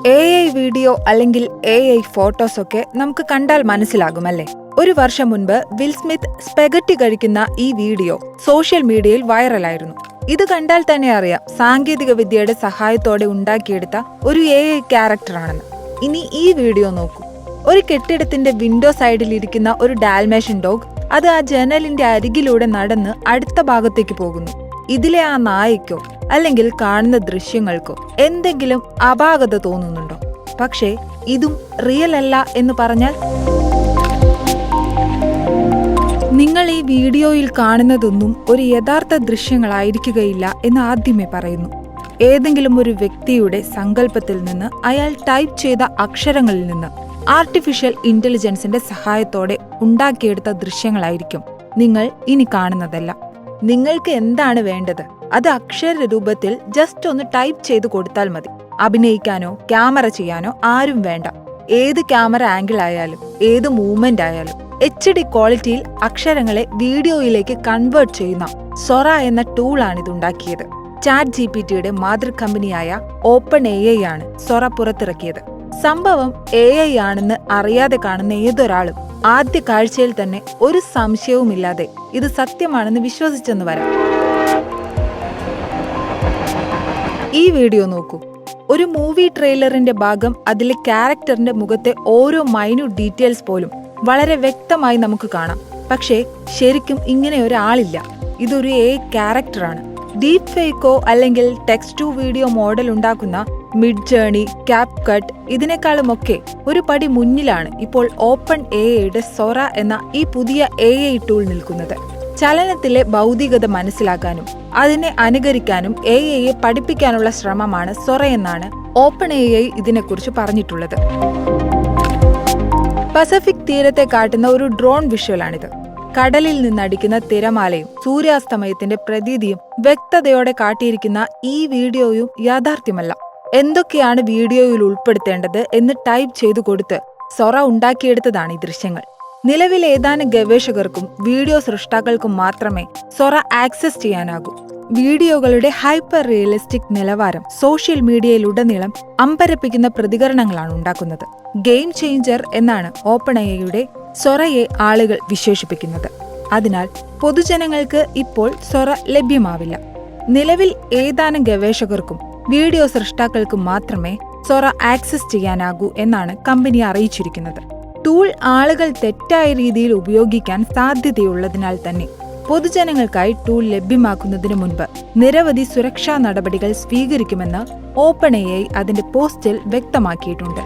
AI video അല്ലെങ്കിൽ AI photos ഒക്കെ നമുക്ക് കണ്ടാൽ മനസ്സിലാകുമല്ലേ? ഒരു വർഷം മുൻപ് വിൽ സ്മിത്ത് സ്പെഗറ്റി കഴിക്കുന്ന ഈ വീഡിയോ സോഷ്യൽ മീഡിയയിൽ വൈറലായിരുന്നു. ഇത് കണ്ടാൽ തന്നെ അറിയാം സാങ്കേതിക വിദ്യയുടെ സഹായത്തോടെ ഉണ്ടാക്കിയെടുത്ത ഒരു AI ക്യാരക്ടറാണെന്ന്. ഇനി ഈ വീഡിയോ നോക്കൂ. ഒരു കെട്ടിടത്തിന്റെ വിൻഡോ സൈഡിൽ ഇരിക്കുന്ന ഒരു ഡാൽമേഷ്യൻ ഡോഗ് അത് ആ ജനലിന്റെ അരികിലൂടെ നടന്ന് അടുത്ത ഭാഗത്തേക്ക് പോകുന്നു. ഇതിലെ ആ നായയ്ക്കോ അല്ലെങ്കിൽ കാണുന്ന ദൃശ്യങ്ങൾക്കോ എന്തെങ്കിലും അപാകത തോന്നുന്നുണ്ടോ? പക്ഷേ ഇതും റിയൽ അല്ല എന്ന് പറഞ്ഞാൽ? നിങ്ങൾ ഈ വീഡിയോയിൽ കാണുന്നതൊന്നും ഒരു യഥാർത്ഥ ദൃശ്യങ്ങളായിരിക്കുകയില്ല എന്ന് ആദ്യമേ പറയുന്നു. ഏതെങ്കിലും ഒരു വ്യക്തിയുടെ സങ്കല്പത്തിൽ നിന്ന് അയാൾ ടൈപ്പ് ചെയ്ത അക്ഷരങ്ങളിൽ നിന്ന് ആർട്ടിഫിഷ്യൽ ഇന്റലിജൻസിന്റെ സഹായത്തോടെ ഉണ്ടാക്കിയെടുത്ത ദൃശ്യങ്ങളായിരിക്കും നിങ്ങൾ ഇനി കാണുന്നതല്ല. നിങ്ങൾക്ക് എന്താണ് വേണ്ടത്? അത് അക്ഷര രൂപത്തിൽ ജസ്റ്റ് ഒന്ന് ടൈപ്പ് ചെയ്ത് കൊടുത്താൽ മതി. അഭിനയിക്കാനോ ക്യാമറ ചെയ്യാനോ ആരും വേണ്ട. ഏത് ക്യാമറ ആംഗിൾ ആയാലും ഏത് മൂവ്മെന്റ് ആയാലും HD ക്വാളിറ്റിയിൽ അക്ഷരങ്ങളെ വീഡിയോയിലേക്ക് കൺവേർട്ട് ചെയ്യുന്ന സൊറ എന്ന ടൂളാണിതുണ്ടാക്കിയത്. ChatGPTയുടെ മാതൃ കമ്പനിയായ OpenAI ആണ് സൊറ പുറത്തിറക്കിയത്. സംഭവം AI ആണെന്ന് അറിയാതെ കാണുന്ന ഏതൊരാളും ആദ്യ കാഴ്ചയിൽ തന്നെ ഒരു സംശയവുമില്ലാതെ ഇത് സത്യമാണെന്ന് വിശ്വസിച്ചെന്ന് വരാം. ഈ വീഡിയോ നോക്കൂ. ഒരു മൂവി ട്രെയിലറിന്റെ ഭാഗം അതിലെ ക്യാരക്ടറിന്റെ മുഖത്തെ ഓരോ മൈന്യൂട്ട് ഡീറ്റെയിൽസ് പോലും വളരെ വ്യക്തമായി നമുക്ക് കാണാം. പക്ഷേ ശരിക്കും ഇങ്ങനെ ഒരാളില്ല. ഇതൊരു AI ക്യാരക്ടറാണ്. ഡീപ് ഫേക്കോ അല്ലെങ്കിൽ ടെക്സ്റ്റ് ടു വീഡിയോ മോഡൽ ഉണ്ടാക്കുന്ന മിഡ്ജേർണി, ക്യാപ്കട്ട് ഇതിനേക്കാളുമൊക്കെ ഒരു പടി മുന്നിലാണ് ഇപ്പോൾ OpenAIയുടെ സൊറ എന്ന ഈ പുതിയ AI ടൂൾ നിൽക്കുന്നത്. ചലനത്തിലെ ഭൗതികത മനസ്സിലാക്കാനും അതിനെ അനുകരിക്കാനും AIയെ പഠിപ്പിക്കാനുള്ള ശ്രമമാണ് സൊറയെന്നാണ് OpenAI ഇതിനെക്കുറിച്ച് പറഞ്ഞിട്ടുള്ളത്. പസഫിക് തീരത്തെ കാട്ടുന്ന ഒരു ഡ്രോൺ വിഷ്വലാണിത്. കടലിൽ നിന്നടിക്കുന്ന തിരമാലയും സൂര്യാസ്തമയത്തിന്റെ പ്രതീതിയും വ്യക്തതയോടെ കാട്ടിയിരിക്കുന്ന ഈ വീഡിയോയും യാഥാർത്ഥ്യമല്ല. എന്തൊക്കെയാണ് വീഡിയോയിൽ ഉൾപ്പെടുത്തേണ്ടത് എന്ന് ടൈപ്പ് ചെയ്തു കൊടുത്ത് സൊറ ഉണ്ടാക്കിയെടുത്തതാണ് ഈ ദൃശ്യങ്ങൾ. നിലവിൽ ഏതാനും ഗവേഷകർക്കും വീഡിയോ സൃഷ്ടാക്കൾക്കും മാത്രമേ സൊറ ആക്സസ് ചെയ്യാനാകൂ. വീഡിയോകളുടെ ഹൈപ്പർ റിയലിസ്റ്റിക് നിലവാരം സോഷ്യൽ മീഡിയയിലുടനീളം അമ്പരപ്പിക്കുന്ന പ്രതികരണങ്ങളാണ് ഉണ്ടാക്കുന്നത്. ഗെയിം ചേഞ്ചർ എന്നാണ് OpenAIയുടെ സൊറയെ ആളുകൾ വിശേഷിപ്പിക്കുന്നത്. അതിനാൽ പൊതുജനങ്ങൾക്ക് ഇപ്പോൾ സൊറ ലഭ്യമാവില്ല. നിലവിൽ ഏതാനും ഗവേഷകർക്കും വീഡിയോ സൃഷ്ടാക്കൾക്കും മാത്രമേ സൊറ ആക്സസ് ചെയ്യാനാകൂ എന്നാണ് കമ്പനി അറിയിച്ചിരിക്കുന്നത്. ടൂൾ ആളുകൾ തെറ്റായ രീതിയിൽ ഉപയോഗിക്കാൻ സാധ്യതയുള്ളതിനാൽ തന്നെ പൊതുജനങ്ങൾക്കായി ടൂൾ ലഭ്യമാക്കുന്നതിന് മുൻപ് നിരവധി സുരക്ഷാ നടപടികൾ സ്വീകരിക്കുമെന്ന് OpenAI അതിന്റെ പോസ്റ്റിൽ വ്യക്തമാക്കിയിട്ടുണ്ട്.